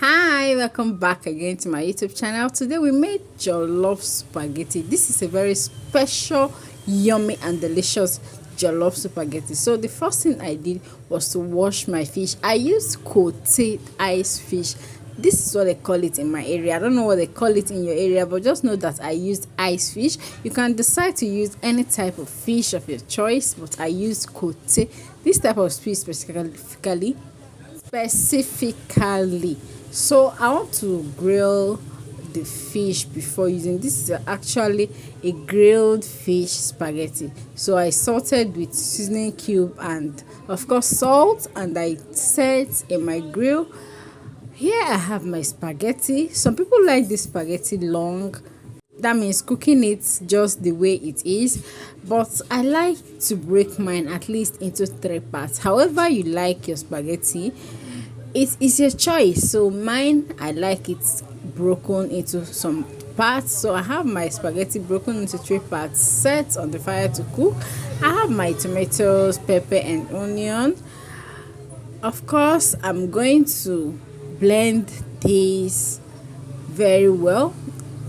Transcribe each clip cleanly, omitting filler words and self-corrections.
Hi, welcome back again to my YouTube channel. Today we made jollof spaghetti. This is a very special, yummy and delicious jollof spaghetti. So the first thing I did was to wash my fish. I used coated ice fish. This is what they call it in my area. I don't know what they call it in your area, but just know that I used ice fish. You can decide to use any type of fish of your choice, but I used coated. This type of fish specifically. So I want to grill the fish before using. This is actually a grilled fish spaghetti. So I salted with seasoning cube and of course salt, and I set in my grill. Here I have my spaghetti. Some people like this spaghetti long. That means cooking it just the way it is, but I like to break mine at least into 3 parts. However you like your spaghetti, it is your choice. So mine, I like it broken into some parts. So I have my spaghetti broken into 3 parts, set on the fire to cook. I have my tomatoes, pepper and onion. Of course I'm going to blend this very well.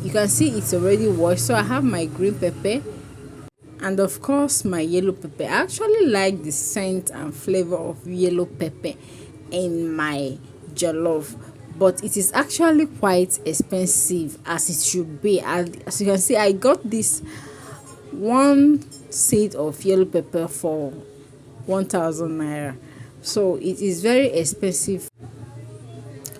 You can see it's already washed. So I have my green pepper and of course my yellow pepper. I actually like the scent and flavor of yellow pepper in my jollof, but it is actually quite expensive, as it should be. As you can see, I got this one seed of yellow pepper for 1,000 naira, so it is very expensive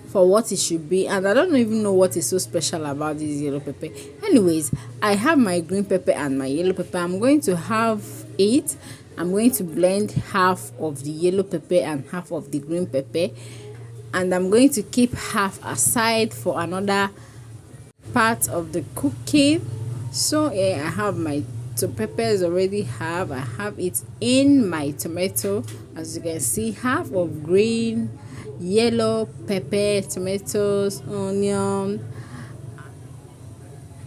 for what it should be, and I don't even know what is so special about this yellow pepper. Anyways, I have my green pepper and my yellow pepper. I'm going to have it. I'm going to blend half of the yellow pepper and half of the green pepper, and I'm going to keep half aside for another part of the cooking. So yeah, I have my peppers already I have it in my tomato. As you can see, half of green, yellow pepper, tomatoes, onion,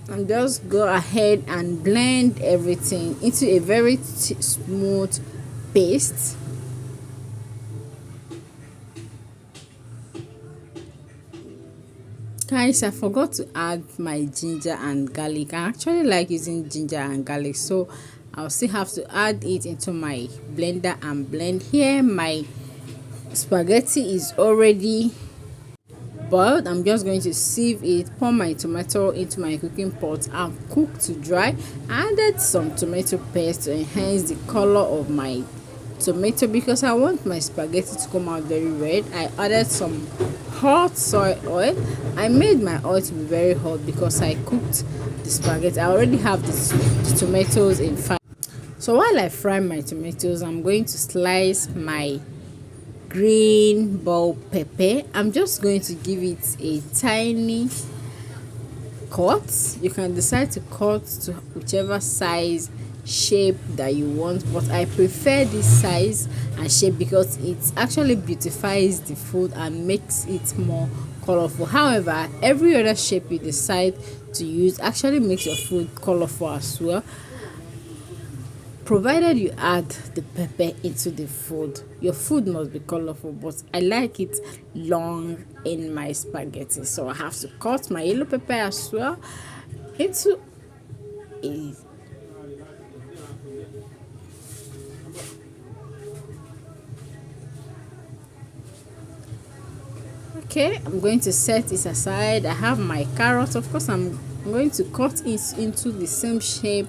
and just go ahead and blend everything into a very smooth paste. Guys, I forgot to add my ginger and garlic. I actually like using ginger and garlic, so I'll still have to add it into my blender and blend. Here my spaghetti is already boiled. I'm just going to sieve it, pour my tomato into my cooking pot and cook to dry. I added some tomato paste to enhance the color of my tomato because I want my spaghetti to come out very red. I added some hot soy oil. I made my oil to be very hot because I cooked the spaghetti. I already have the tomatoes in fire. So while I fry my tomatoes, I'm going to slice my green bell pepper. I'm just going to give it a tiny cut. You can decide to cut to whichever size shape that you want, but I prefer this size and shape because it actually beautifies the food and makes it more colorful. However, every other shape you decide to use actually makes your food colorful as well, provided you add the pepper into the food. Your food must be colorful, but I like it long in my spaghetti, so I have to cut my yellow pepper as well into a I'm going to set it aside. I have my carrot. Of course I'm going to cut it into the same shape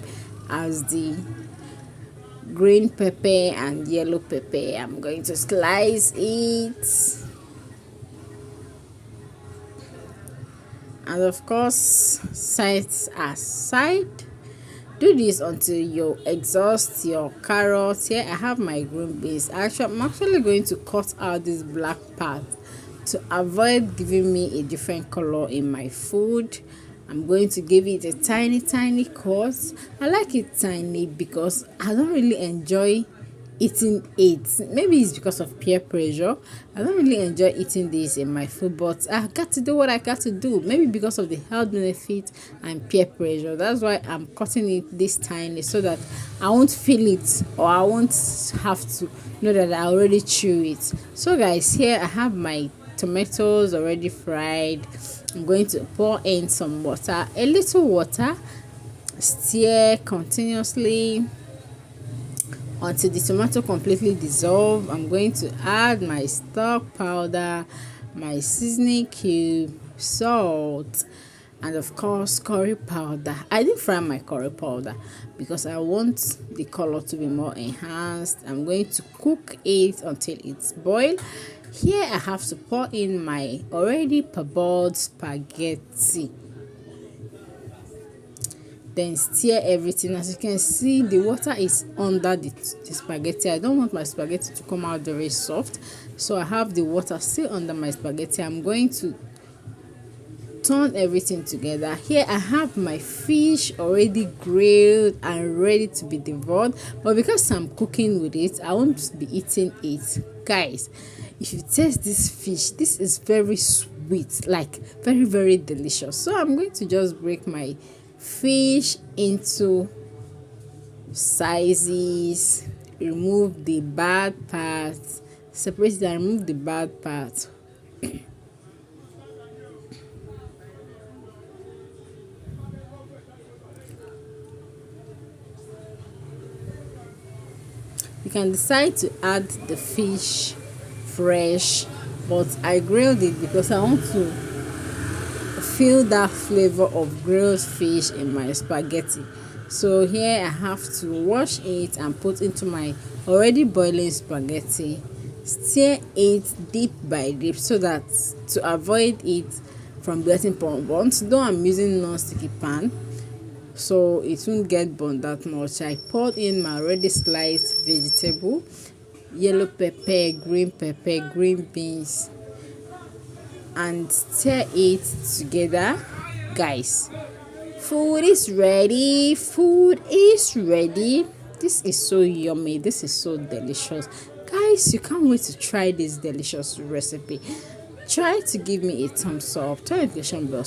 as the green pepper and yellow pepper. I'm going to slice it, and of course set aside. Do this until you exhaust your carrots. Here I have my green beans. I'm actually going to cut out this black part to avoid giving me a different color in my food. I'm going to give it a tiny cut. I like it tiny because I don't really enjoy eating it. Maybe it's because of peer pressure. I don't really enjoy eating this in my food, but I got to do what I got to do. Maybe because of the health benefit and peer pressure. That's why I'm cutting it this tiny, so that I won't feel it, or I won't have to know that I already chew it. So guys, here I have my tomatoes already fried. I'm going to pour in some water, a little water, stir continuously until the tomato completely dissolve. I'm going to add my stock powder, my seasoning cube, salt, and of course curry powder. I didn't fry my curry powder because I want the color to be more enhanced. I'm going to cook it until it's boiled. Here I have to pour in my already parboiled spaghetti, then stir everything. As you can see, the water is under the spaghetti. I don't want my spaghetti to come out very soft, so I have the water still under my spaghetti. I'm going to turn everything together. Here I have my fish already grilled and ready to be devoured, but because I'm cooking with it, I won't be eating it. Guys, if you taste this fish, this is very sweet, like very, very delicious. So I'm going to just break my fish into sizes, remove the bad parts, separate it and remove the bad parts. You can decide to add the fish fresh, but I grilled it because I want to feel that flavor of grilled fish in my spaghetti. So here I have to wash it and put into my already boiling spaghetti. Stir it dip by dip so that to avoid it from getting burnt. Though I'm using non-sticky pan, so it won't get burnt that much. I poured in my already sliced vegetable, yellow pepper, green beans, and stir it together. Guys, food is ready. This is so yummy. This is so delicious. Guys, you can't wait to try this delicious recipe. Try to give me a thumbs up, turn notification bell